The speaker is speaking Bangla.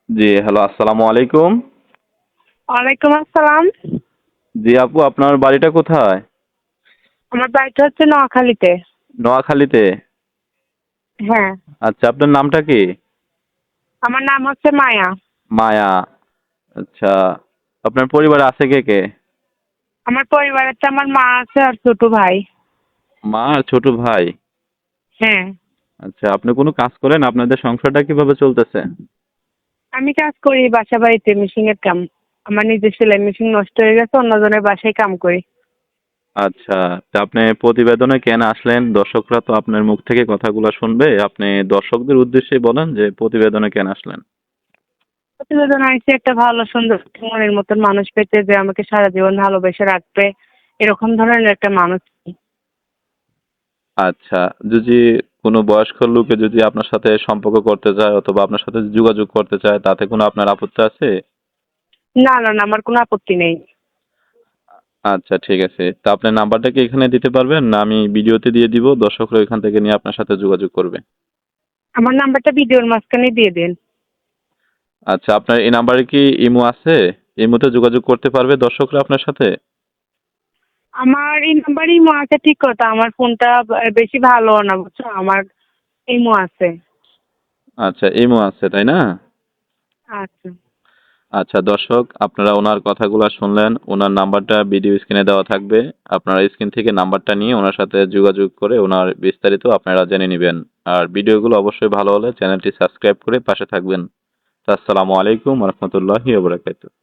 জি, হ্যালো, আসসালামু আলাইকুম। ওয়ালাইকুম আসসালাম। জি আপু, আপনার বাড়িটা কোথায়? আমার বাড়িটা হচ্ছে নোয়াখালীতে। নোয়াখালীতে? হ্যাঁ, আচ্ছা, আপনার নামটা কি? আমার নাম হচ্ছে মায়া। মায়া। আচ্ছা, আপনার পরিবারে আছে কে কে? আমার পরিবারেতে আমার মা আছে আর ছোট ভাই। মা আর ছোট ভাই। হ্যাঁ, আচ্ছা, আপনি কোনো কাজ করেন? আপনাদের সংসারটা কিভাবে চলতেছে? আমি কাজ করি বাসা বাড়িতে মেশিন এর কাম। আমার নিজের সেলাই মেশিন নষ্ট হয়ে গেছে, অন্যজনের বাসায় কাম করি। আচ্ছা, তা আপনি প্রতিবেদনে কেন আসলেন? দর্শকরা তো আপনার মুখ থেকে কথাগুলো শুনবে। আপনি দর্শকদের উদ্দেশ্যে বলেন যে প্রতিবেদনে কেন আসলেন? প্রতিবেদন আইছে একটা ভালো সুন্দর মনের মতন মানুষ পেতে, যে আমাকে সারা জীবন ভালোবেসে রাখবে, এরকম ধরনের একটা মানুষ। আচ্ছা, যদি কোনো বয়স্ক লোকে যদি আপনার সাথে সম্পর্ক করতে চায় অথবা আপনার সাথে যোগাযোগ করতে চায়, তাতে কোনো আপনার আপত্তি আছে? না না না, আমার কোনো আপত্তি নেই। আচ্ছা, ঠিক আছে। তা আপনার নাম্বারটা কি এখানে দিতে পারবেন? না আমি ভিডিওতে দিয়ে দিব, দর্শকরা এখান থেকে নিয়ে আপনার সাথে যোগাযোগ করবে। আমার নাম্বারটা ভিডিওর মাঝখানে দিয়ে দিন। আচ্ছা, আপনার এই নাম্বারে কি ইমো আছে? ইমোতে যোগাযোগ করতে পারবে দর্শকরা আপনার সাথে? আমার এই নাম্বারই ইমো আছে, ঠিক কথা। আমার ফোনটা বেশি ভালো না, বুঝছো? আমার ইমো আছে। আচ্ছা, ইমো আছে, তাই না? আচ্ছা। আচ্ছা দর্শক, আপনারা ওনার কথাগুলো শুনলেন। ওনার নাম্বারটা ভিডিও স্ক্রিনে দেওয়া থাকবে। আপনারা স্ক্রিন থেকে নাম্বারটা নিয়ে ওনার সাথে যোগাযোগ করে ওনার বিস্তারিত আপনারা জেনে নিবেন। আর ভিডিওগুলো অবশ্যই ভালো হলে চ্যানেলটি সাবস্ক্রাইব করে পাশে থাকবেন। আসসালামু আলাইকুম ওয়া রাহমাতুল্লাহি ওয়া বারাকাতুহু।